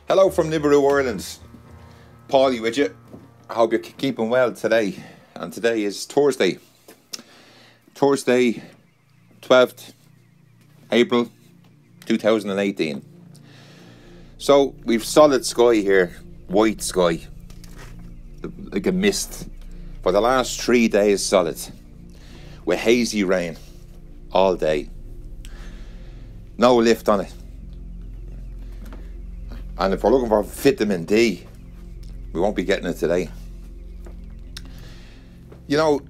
Hello from Nibiru, Ireland. Paulie with you. I hope you're keeping well today. And today is Thursday. Thursday, 12th April 2018. So we've solid sky here, white sky, like a mist, for the last 3 days solid, with hazy rain all day. No lift on it. And if we're looking for vitamin D, we won't be getting it today. You know,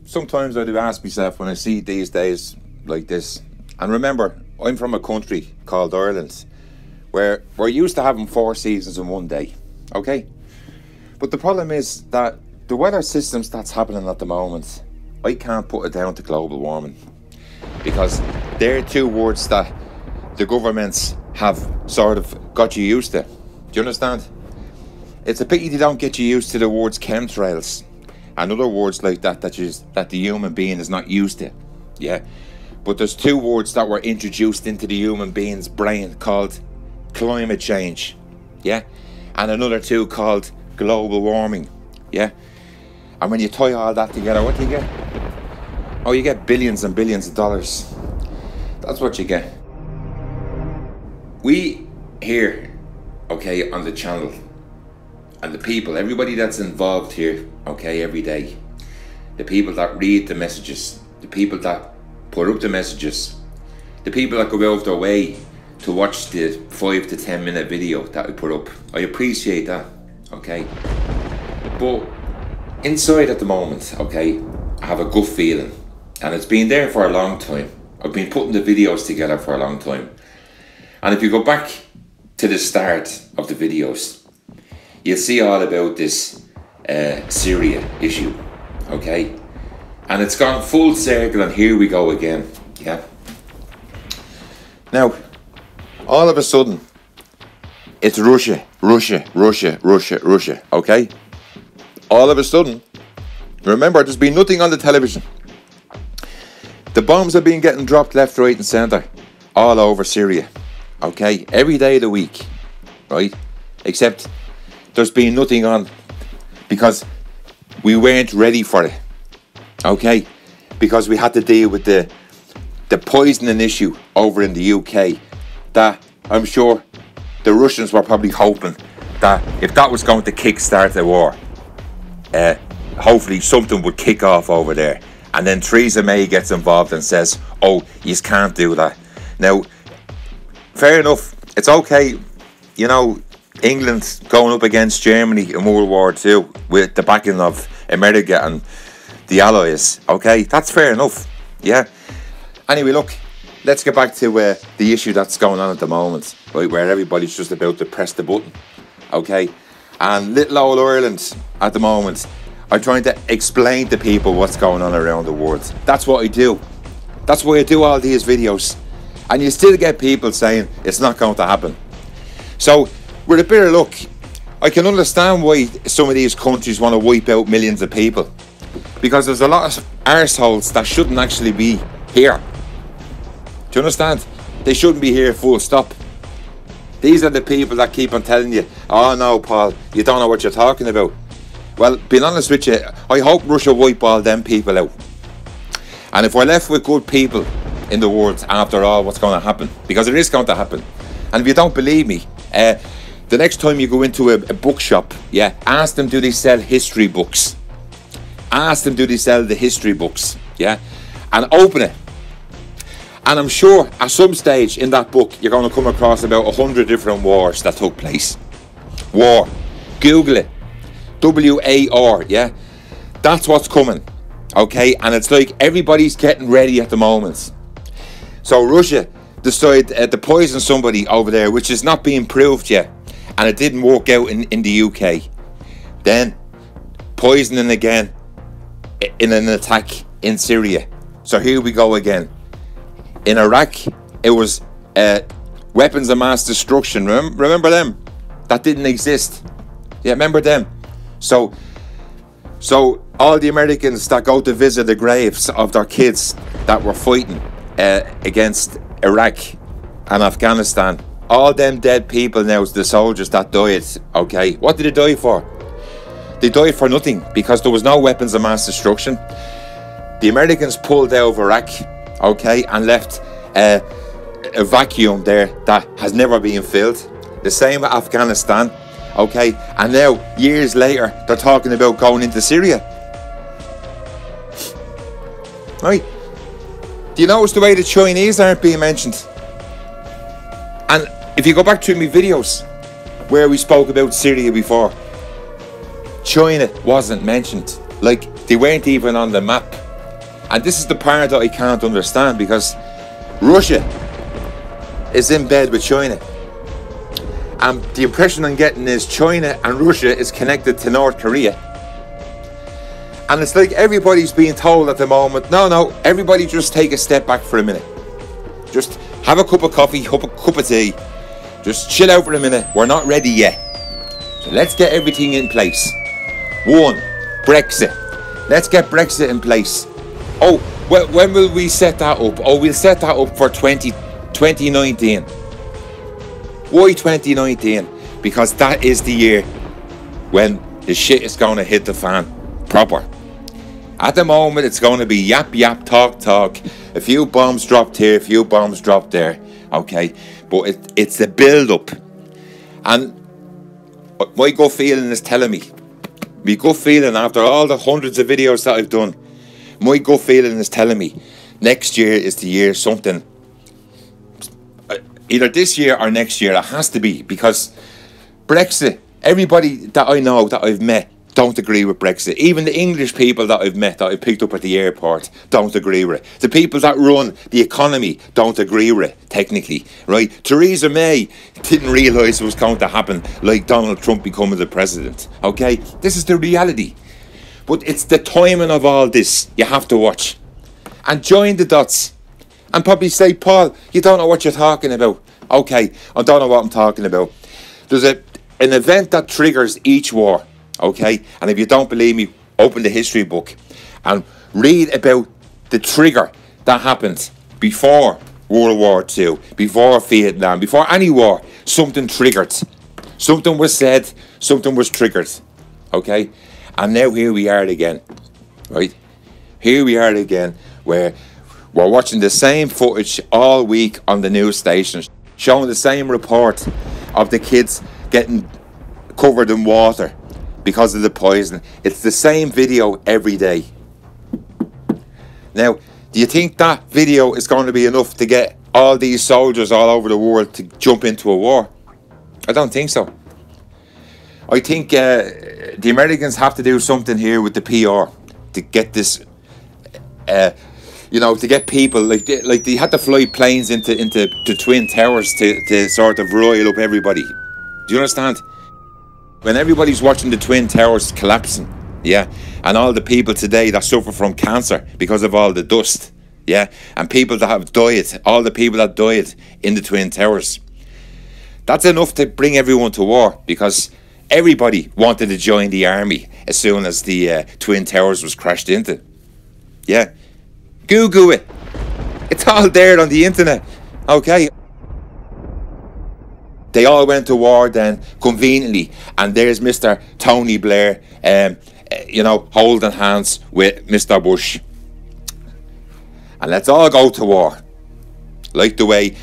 sometimes I do ask myself when I see these days like this, and remember, I'm from a country called Ireland, where we're used to having 4 seasons in one day, okay? But the problem is that the weather systems that's happening at the moment, I can't put it down to global warming, because they're two words that the governments have sort of got you used to. Do you understand? It's a pity they don't get you used to the words chemtrails and other words like that that the human being is not used to. Yeah. But there's two words that were introduced into the human being's brain called climate change. Yeah. And another two called global warming. Yeah. And when you tie all that together, what do you get? Oh, you get billions and billions of dollars. That's what you get. We here, okay, on the channel, and the people, everybody that's involved here, okay, every day, the people that read the messages, the people that put up the messages, the people that go out of their way to watch the 5 to 10 minute video that we put up, I appreciate that, okay? But inside at the moment, okay, I have a gut feeling, and it's been there for a long time. I've been putting the videos together for a long time. And if you go back to the start of the videos, you'll see all about this Syria issue, okay? And it's gone full circle, and here we go again, yeah? Now, all of a sudden, it's Russia, okay? All of a sudden, remember, there's been nothing on the television. The bombs have been getting dropped left, right and centre all over Syria. Okay, every day of the week, right? Except there's been nothing on because we weren't ready for it. Okay, because we had to deal with the poisoning issue over in the UK. That I'm sure the Russians were probably hoping that if that was going to kickstart the war, hopefully something would kick off over there. And then Theresa May gets involved and says, "Oh, you can't do that." Now, fair enough, it's okay, you know, England going up against Germany in World War II with the backing of America and the Allies, okay, that's fair enough, yeah. Anyway, look, let's get back to the issue that's going on at the moment, right, where everybody's just about to press the button, okay, and little old Ireland at the moment, I'm trying to explain to people what's going on around the world. That's what I do. That's why I do all these videos. And you still get people saying it's not going to happen. So, with a bit of luck, I can understand why some of these countries want to wipe out millions of people. Because there's a lot of arseholes that shouldn't actually be here. Do you understand? They shouldn't be here full stop. These are the people that keep on telling you, "Oh no, Paul, you don't know what you're talking about." Well, being honest with you, I hope Russia wipe all them people out. And if we're left with good people in the world after all, what's going to happen? Because it is going to happen. And if you don't believe me, the next time you go into a bookshop, yeah, ask them, do they sell history books? Ask them, do they sell the history books? Yeah, and open it. And I'm sure at some stage in that book you're going to come across about 100 different wars that took place. War. Google it. WAR, yeah? That's what's coming. Okay, and it's like everybody's getting ready at the moment. So Russia decided to poison somebody over there, which is not being proved yet, and it didn't work out in the UK. Then poisoning again in an attack in Syria. So here we go again. In Iraq, it was weapons of mass destruction. Remember them? That didn't exist. Yeah, remember them? So all the Americans that go to visit the graves of their kids that were fighting against Iraq and Afghanistan, all them dead people now, the soldiers that died, okay, what did they die for? They died for nothing, because there was no weapons of mass destruction. The Americans pulled out of Iraq, okay, and left a vacuum there that has never been filled. The same with Afghanistan, okay, and now, years later, they're talking about going into Syria. Right? Do you notice the way the Chinese aren't being mentioned? And if you go back to my videos where we spoke about Syria before, China wasn't mentioned. Like, they weren't even on the map. And this is the part that I can't understand, because Russia is in bed with China. And the impression I'm getting is China and Russia is connected to North Korea. And it's like everybody's being told at the moment, no, everybody just take a step back for a minute. Just have a cup of coffee, have a cup of tea. Just chill out for a minute. We're not ready yet. So let's get everything in place. 1, Brexit. Let's get Brexit in place. Oh, well, when will we set that up? Oh, we'll set that up for 2019. Why 2019? Because that is the year when the shit is going to hit the fan proper. At the moment, it's going to be yap, talk. A few bombs dropped here, a few bombs dropped there. Okay, but it's the build-up. And my gut feeling is telling me, my gut feeling after all the hundreds of videos that I've done, my gut feeling is telling me next year is the year something, either this year or next year, it has to be, because Brexit, everybody that I know, that I've met, don't agree with Brexit. Even the English people that I've met, that I picked up at the airport, don't agree with it. The people that run the economy don't agree with it, technically, right? Theresa May didn't realise it was going to happen like Donald Trump becoming the president, okay? This is the reality. But it's the timing of all this you have to watch. And join the dots. And probably say, Paul, you don't know what you're talking about. Okay, I don't know what I'm talking about. There's an event that triggers each war. Okay, and if you don't believe me, open the history book and read about the trigger that happened before World War II, before Vietnam, before any war. Something triggered, something was said, something was triggered. Okay, and now here we are again, right? Here we are again, where we're watching the same footage all week on the news stations, showing the same report of the kids getting covered in water because of the poison. It's the same video every day. Now, do you think that video is going to be enough to get all these soldiers all over the world to jump into a war? I don't think so. I think the Americans have to do something here with the PR to get this, to get people, like they had to fly planes into the Twin Towers to sort of rile up everybody. Do you understand? When everybody's watching the Twin Towers collapsing, yeah, and all the people today that suffer from cancer because of all the dust, yeah, and people that have died, all the people that died in the Twin Towers, that's enough to bring everyone to war, because everybody wanted to join the army as soon as the Twin Towers was crashed into. Yeah, Google it. It's all there on the internet, okay? They all went to war then, conveniently, and there's Mr. Tony Blair, holding hands with Mr. Bush. And let's all go to war. Like the way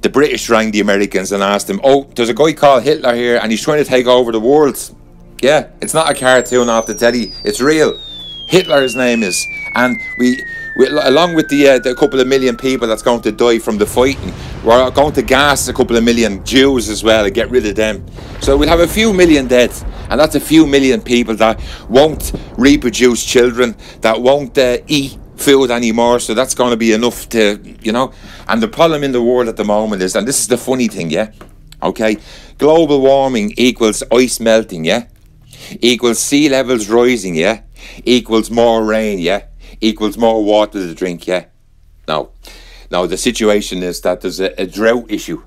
the British rang the Americans and asked them, oh, there's a guy called Hitler here and he's trying to take over the world. Yeah, it's not a cartoon off the telly, it's real. Hitler, his name is. And we along with the couple of million people that's going to die from the fighting, we're going to gas a couple of million Jews as well and get rid of them. So we'll have a few million dead, and that's a few million people that won't reproduce children, that won't eat food anymore. So that's going to be enough to, And the problem in the world at the moment is, and this is the funny thing, yeah, okay, global warming equals ice melting, yeah, equals sea levels rising, yeah, equals more rain, yeah, equals more water to drink, yeah. Now the situation is that there's a drought issue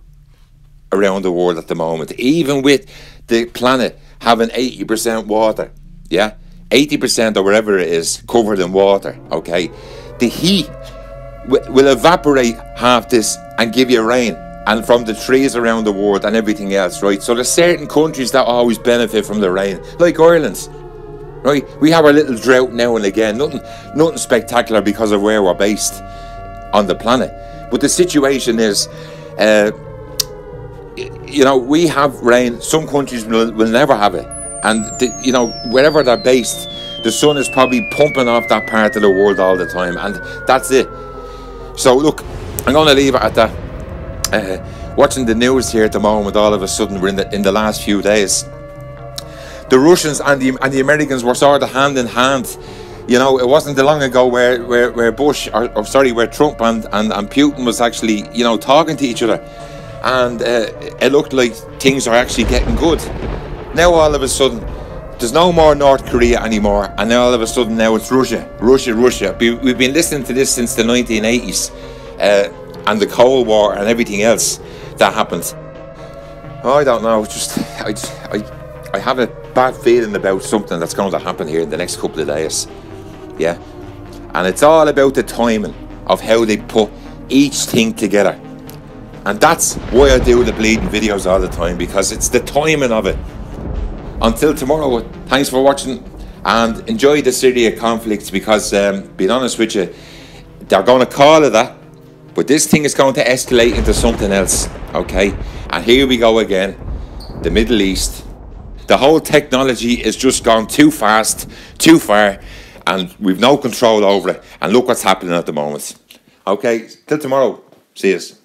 around the world at the moment, even with the planet having 80% water, yeah, 80% or whatever it is covered in water, okay. The heat will evaporate half this and give you rain. and from the trees around the world and everything else, right? So there's certain countries that always benefit from the rain, like Ireland, right? We have our little drought now and again, nothing spectacular because of where we're based on the planet. But the situation is, you know, we have rain. Some countries will never have it, and you know, wherever they're based, the sun is probably pumping off that part of the world all the time, and that's it. So look, I'm going to leave it at that. Watching the news here at the moment, all of a sudden we're in the last few days, the Russians and the Americans were sort of hand in hand. You know, it wasn't long ago where Bush, or sorry, where Trump and Putin was actually, you know, talking to each other, and it looked like things are actually getting good. Now all of a sudden there's no more North Korea anymore, and now all of a sudden now it's Russia. We've been listening to this since the 1980s. And the Cold War and everything else that happened. Oh, I don't know, just I have a bad feeling about something that's going to happen here in the next couple of days. Yeah, and it's all about the timing of how they put each thing together, and that's why I do the bleeding videos all the time, because it's the timing of it. Until tomorrow, thanks for watching, and enjoy the Syria conflict, because being honest with you, they're going to call it that. But this thing is going to escalate into something else, okay? And here we go again, the Middle East. The whole technology is just gone too fast, too far, and we've no control over it. And look what's happening at the moment. Okay, till tomorrow. See yous.